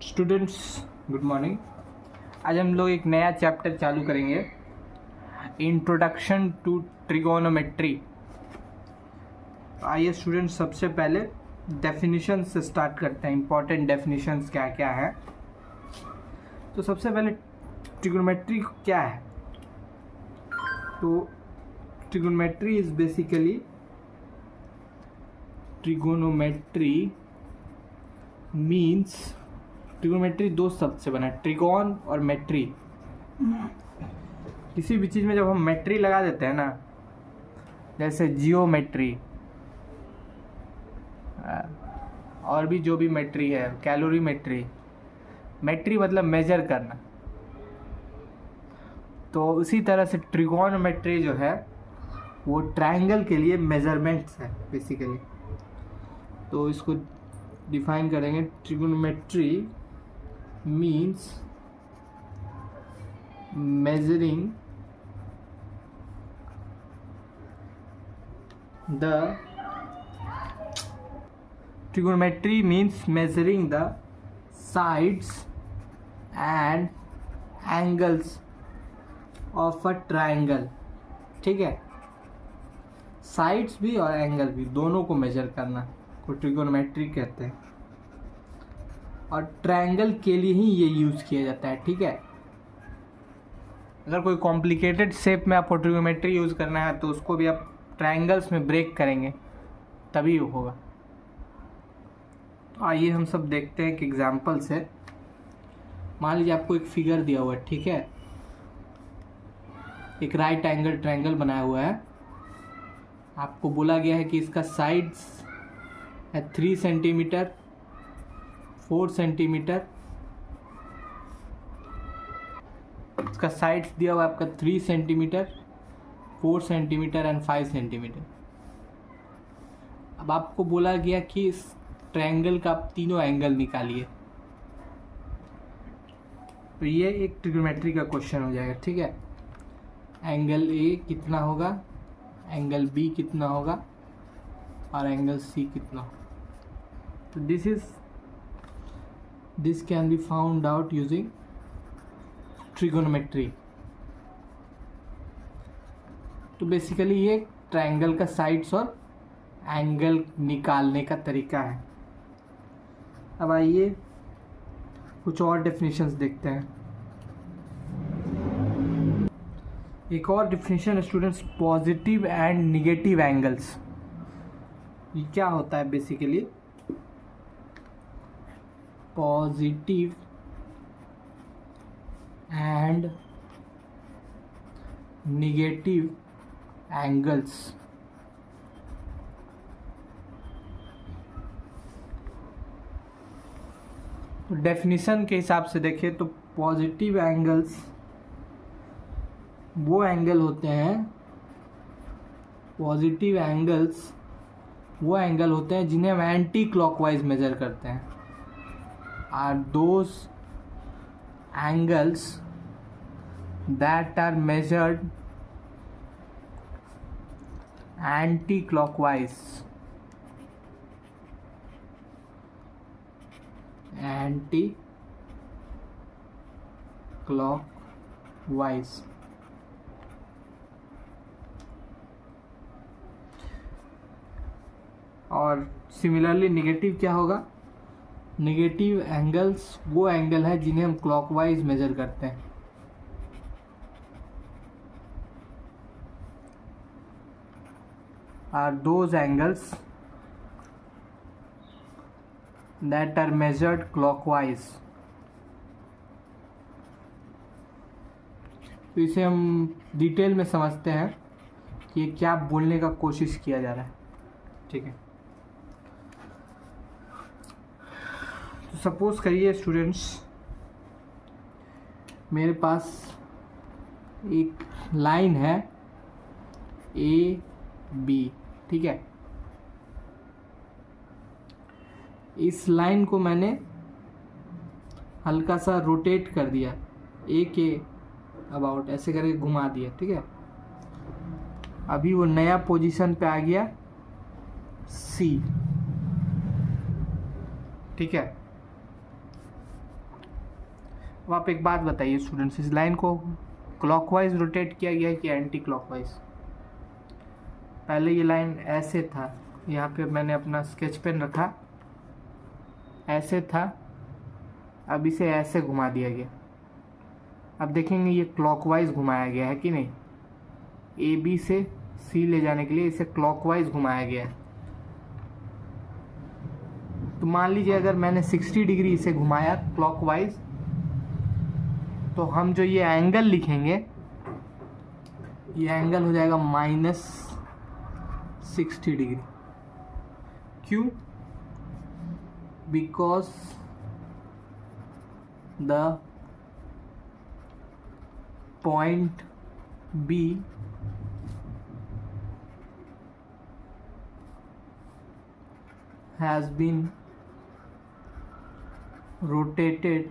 Students good morning. आज हम लोग एक नया चैप्टर चालू करेंगे, इंट्रोडक्शन टू ट्रिगोनोमेट्री। आइए स्टूडेंट्स, सबसे पहले डेफिनेशन से स्टार्ट करते हैं। इंपॉर्टेंट डेफिनेशंस क्या क्या है। तो सबसे पहले ट्रिगोनोमेट्री क्या है? तो ट्रिगोनोमेट्री इज बेसिकली ट्रिगोनोमेट्री दो शब्द से बना है, ट्रिगोन और मेट्री। किसी भी चीज़ में जब हम मेट्री लगा देते हैं ना, जैसे जियोमेट्री और भी जो भी मेट्री है, कैलोरीमेट्री, मेट्री मतलब मेजर करना। तो उसी तरह से ट्रिगोनोमेट्री जो है वो ट्रायंगल के लिए मेजरमेंट्स है बेसिकली। तो इसको डिफाइन करेंगे, trigonometry means measuring the trigonometry means measuring the sides and angles of a triangle। ठीक है, साइड्स भी और एंगल भी दोनों को मेजर करना को ट्रिगोनोमेट्री कहते हैं, और ट्रायंगल के लिए ही ये यूज किया जाता है। ठीक है, अगर कोई कॉम्प्लिकेटेड शेप में आपको ट्रिगोनोमेट्री यूज़ करना है तो उसको भी आप ट्रायंगल्स में ब्रेक करेंगे तभी होगा। तो आइए हम सब देखते हैं एक एग्जांपल से। मान लीजिए आपको एक फिगर दिया हुआ है, ठीक है, एक राइट एंगल ट्रायंगल बनाया हुआ है। आपको बोला गया है कि इसका साइड्स है 3 सेंटीमीटर, 4 सेंटीमीटर। इसका साइड्स दिया हुआ है आपका 3 सेंटीमीटर, 4 सेंटीमीटर एंड 5 सेंटीमीटर। अब आपको बोला गया कि इस ट्रायंगल का आप तीनों एंगल निकालिए। तो ये एक ट्रिगोनोमेट्री का क्वेश्चन हो जाएगा। ठीक है, एंगल ए कितना होगा, एंगल बी कितना होगा और एंगल सी कितना होगा। तो this can be found out using trigonometry. तो बेसिकली ये ट्रायंगल का साइड्स और एंगल निकालने का तरीका है। अब आइए कुछ और डेफिनेशंस देखते हैं। एक और definition students, positive and negative angles. ये क्या होता है basically? Positive and negative angles. तो डेफिनेशन के हिसाब से देखें तो पॉजिटिव एंगल्स वो एंगल होते हैं, पॉजिटिव एंगल्स वो एंगल होते हैं जिन्हें हम एंटी क्लॉकवाइज मेजर करते हैं। Are those angles that are measured anti-clockwise और सिमिलरली निगेटिव क्या होगा? नेगेटिव एंगल्स वो एंगल है जिन्हें हम क्लॉकवाइज मेजर करते हैं। Are those angles that are measured clockwise. तो इसे हम डिटेल में समझते हैं कि ये क्या बोलने का कोशिश किया जा रहा है। ठीक है, सपोज करिए स्टूडेंट्स, मेरे पास एक लाइन है ए बी। ठीक है, इस लाइन को मैंने हल्का सा रोटेट कर दिया, ए के अबाउट ऐसे करके घुमा दिया। ठीक है, अभी वो नया पोजीशन पे आ गया सी। ठीक है, अब आप एक बात बताइए स्टूडेंट्स, इस लाइन को क्लॉकवाइज रोटेट किया गया कि एंटी क्लॉकवाइज? पहले ये लाइन ऐसे था, यहाँ पे मैंने अपना स्केच पेन रखा, ऐसे था, अब इसे ऐसे घुमा दिया गया। अब देखेंगे ये क्लॉकवाइज घुमाया गया है कि नहीं। ए बी से सी ले जाने के लिए इसे क्लॉकवाइज घुमाया गया है। तो मान लीजिए अगर मैंने 60 डिग्री इसे घुमाया क्लॉकवाइज, तो हम जो ये एंगल लिखेंगे, ये एंगल हो जाएगा -60 डिग्री। क्यों? Because the point B has been rotated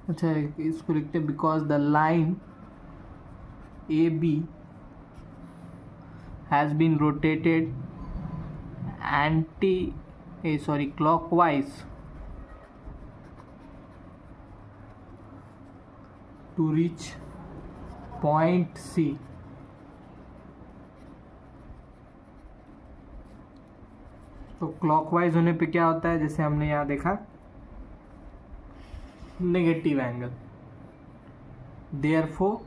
अच्छा इसको लिखते हैं because the line A B has been rotated clockwise to reach point C. तो क्लॉकवाइज होने पे क्या होता है, जैसे हमने यहाँ देखा, negative angle. Therefore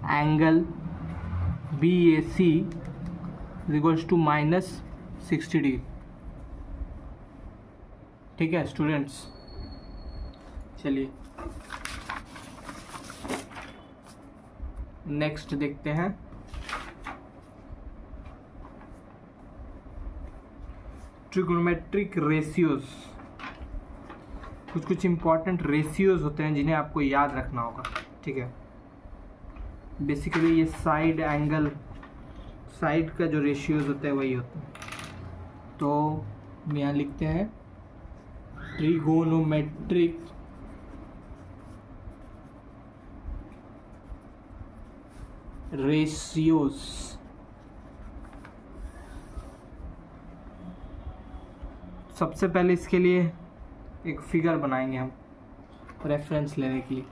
angle BAC is equals to -60 डिग्री। ठीक है स्टूडेंट्स, चलिए नेक्स्ट देखते हैं। ट्रिग्नोमेट्रिक रेशियोज, कुछ इंपॉर्टेंट रेशियोज होते हैं जिन्हें आपको याद रखना होगा। ठीक है, बेसिकली ये साइड एंगल, साइड का जो रेशियोज होता है वही होता है। तो यहाँ लिखते हैं ट्रिगोनोमेट्रिक रेशियोज। सबसे पहले इसके लिए एक फिगर बनाएंगे हम रेफरेंस लेने के लिए।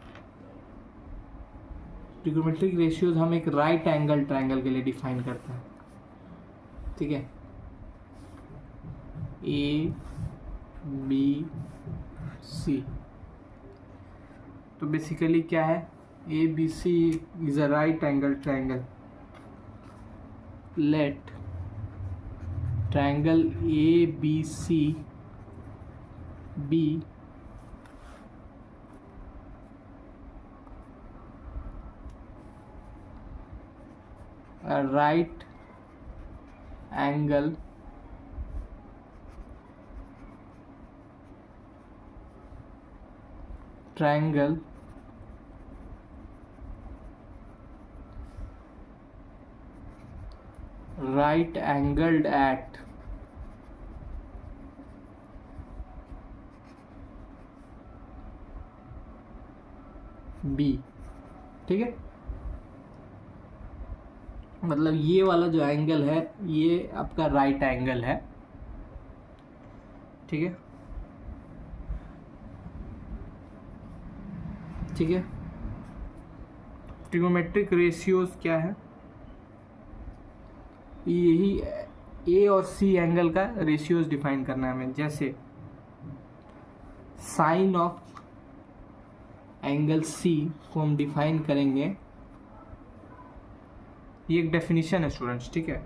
ट्रिगोनोमेट्रिक रेशियोज हम एक राइट एंगल ट्रायंगल के लिए डिफाइन करते हैं। ठीक है, ABC। तो बेसिकली क्या है, ABC is a right angle triangle. Let triangle ABC be a right angle triangle right angled at B। ठीक है, मतलब ये वाला जो एंगल है ये आपका राइट एंगल है। ठीक है, ठीक है। ट्रिगोनोमेट्रिक रेशियोज क्या है, यही ए और सी एंगल का रेशियोज डिफाइन करना है हमें। जैसे साइन ऑफ एंगल सी को हम डिफाइन करेंगे, ये एक डेफिनेशन है स्टूडेंट्स। ठीक है,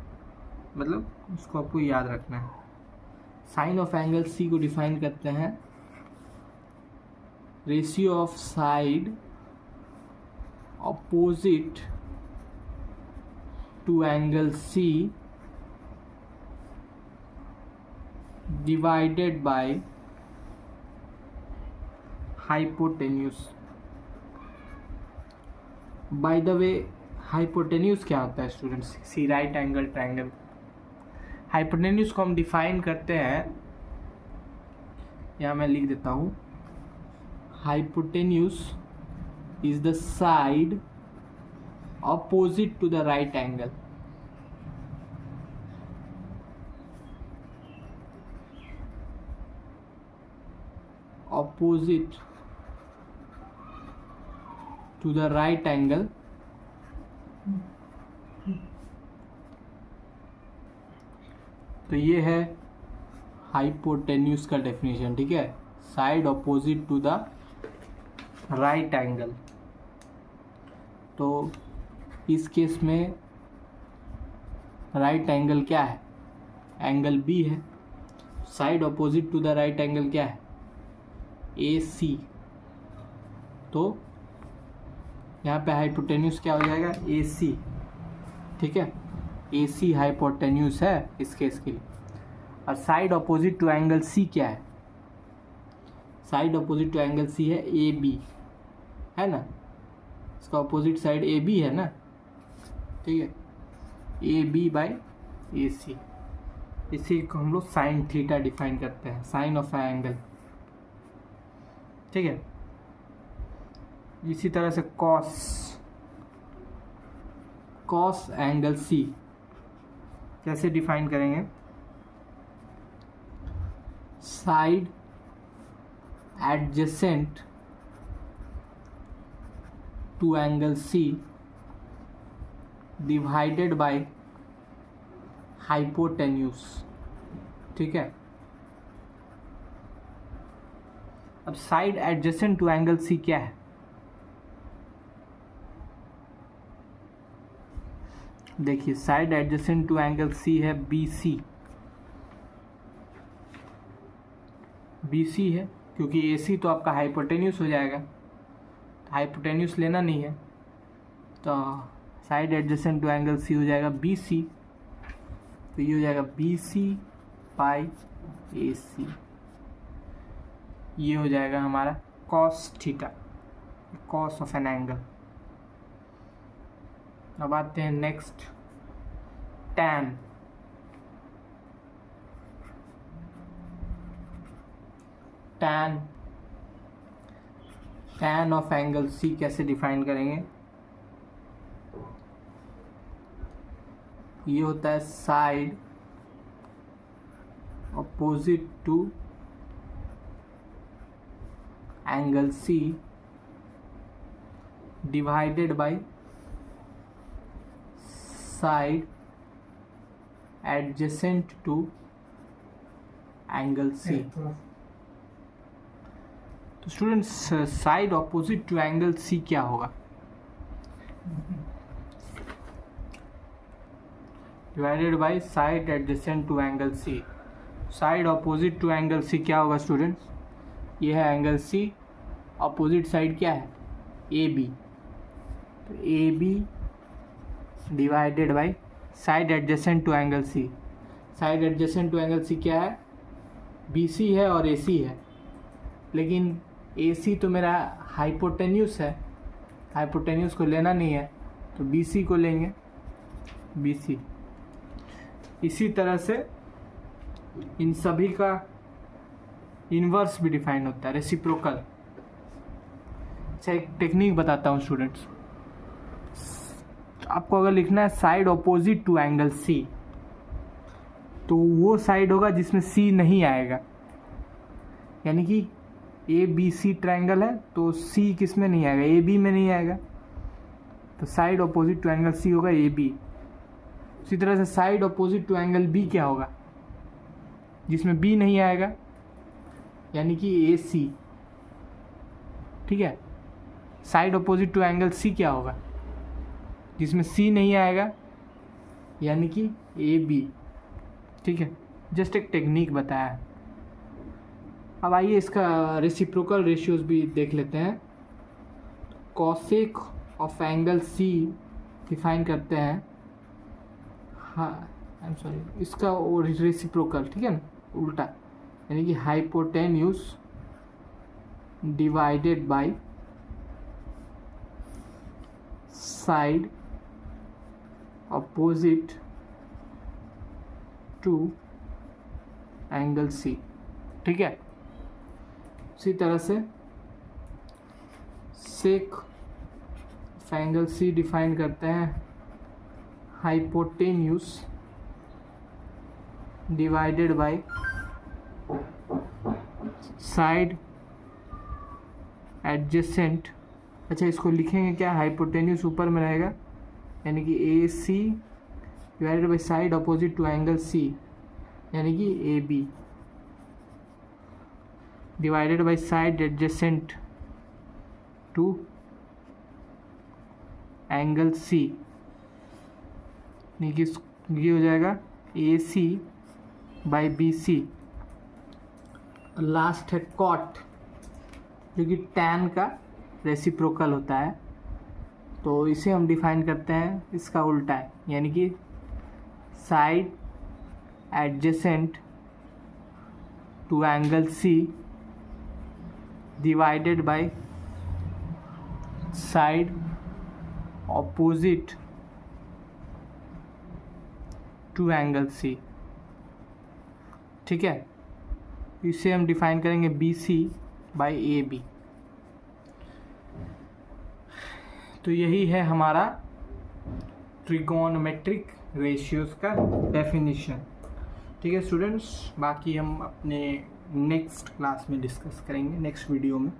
मतलब उसको आपको याद रखना है। साइन ऑफ एंगल सी को डिफाइन करते हैं ratio of side opposite to angle C divided by hypotenuse। By the way hypotenuse क्या होता है students? See right angle triangle, hypotenuse को हम डिफाइन करते हैं, यहाँ मैं लिख देता हूँ, hypotenuse is the side opposite to the right angle। opposite to the right angle तो ये है हाइपोटेन्यूज का डेफिनेशन, ठीक है। Side opposite to the right angle, तो इस केस में राइट एंगल क्या है, एंगल बी है। Side opposite to the right angle क्या है, ए सी। तो यहाँ पे हाइपोटेन्यूज क्या हो जाएगा, ए सी, ठीक है। ए सी हाइपोटेन्यूज है इस केस के लिए। और side opposite to angle C क्या है, side opposite to angle C है ए बी, है ना। इसका ऑपोजिट साइड ए बी है ना, ठीक है। ए बी बाई ए सी, इसी को हम लोग साइन थीटा डिफाइन करते हैं, साइन ऑफ एंगल, ठीक है। इसी तरह से कॉस एंगल सी कैसे डिफाइन करेंगे, side adjacent to angle C divided by hypotenuse, ठीक है। अब side adjacent to angle C क्या है, देखिए side adjacent to angle C है बी सी, बी सी है क्योंकि ए सी तो आपका हाइपोटेन्यूस हो जाएगा, हाइपोटेन्यूस लेना नहीं है, तो side adjacent to angle C हो जाएगा बी सी। तो ये हो जाएगा बी सी बाई ए सी, ये हो जाएगा हमारा cos theta, cos of an angle. अब आते हैं next, tan. Tan of angle C कैसे डिफाइन करेंगे, ये होता है side opposite to angle C divided by side adjacent to angle C. तो students side opposite to angle C क्या होगा, divided by side adjacent to angle C. Side opposite to angle C क्या होगा students, ये है angle C, opposite side क्या है A B, तो A B divided by side adjacent to angle C. Side adjacent to angle C क्या है, B सी है और ए सी है, लेकिन ए सी तो मेरा हाइपोटेन्यूस है, हाइपोटेन्यूस को लेना नहीं है, तो बी सी को लेंगे, बी सी। इसी तरह से इन सभी का इन्वर्स भी डिफाइन होता है, रेसिप्रोकल। अच्छा एक टेक्निक बताता हूँ स्टूडेंट्स, आपको अगर लिखना है side opposite to angle C, तो वो साइड होगा जिसमें सी नहीं आएगा, यानी कि ए बी सी ट्रायंगल है तो सी किस में नहीं आएगा, ए बी में नहीं आएगा, तो side opposite to angle C होगा ए बी। उसी तरह से side opposite to angle B क्या होगा, जिसमें बी नहीं आएगा, यानी कि ए सी, ठीक है। Side opposite to angle C क्या होगा, जिसमें सी नहीं आएगा, यानी कि ए बी, ठीक है। जस्ट एक टेक्निक बताया। अब आइए इसका रेसिप्रोकल रेशियोज भी देख लेते हैं। Cosec of angle C define करते हैं, हाँ आई एम सॉरी, इसका रेसिप्रोकल, ठीक है ना, उल्टा, यानी कि hypotenuse divided by side opposite to angle C, ठीक है। उसी तरह से sec of angle C define करते हैं hypotenuse divided by side adjacent, अच्छा इसको लिखेंगे क्या, हाइपोटेन्यूस ऊपर में रहेगा, यानी कि A C divided by side opposite to angle C, यानी कि A B divided by side adjacent to angle C, यानी कि ये हो जाएगा A C by B C. Last है कॉट, जो कि टैन का रेसिप्रोकल होता है, तो इसे हम डिफाइन करते हैं इसका उल्टा है, यानी कि side adjacent to angle C divided by side opposite to angle C. ठीक है, इसे हम डिफाइन करेंगे B C by A B. तो यही है हमारा ट्रिगोनोमेट्रिक रेशियोज का डेफिनेशन। ठीक है स्टूडेंट्स, बाकी हम अपने नेक्स्ट क्लास में डिस्कस करेंगे, नेक्स्ट वीडियो में।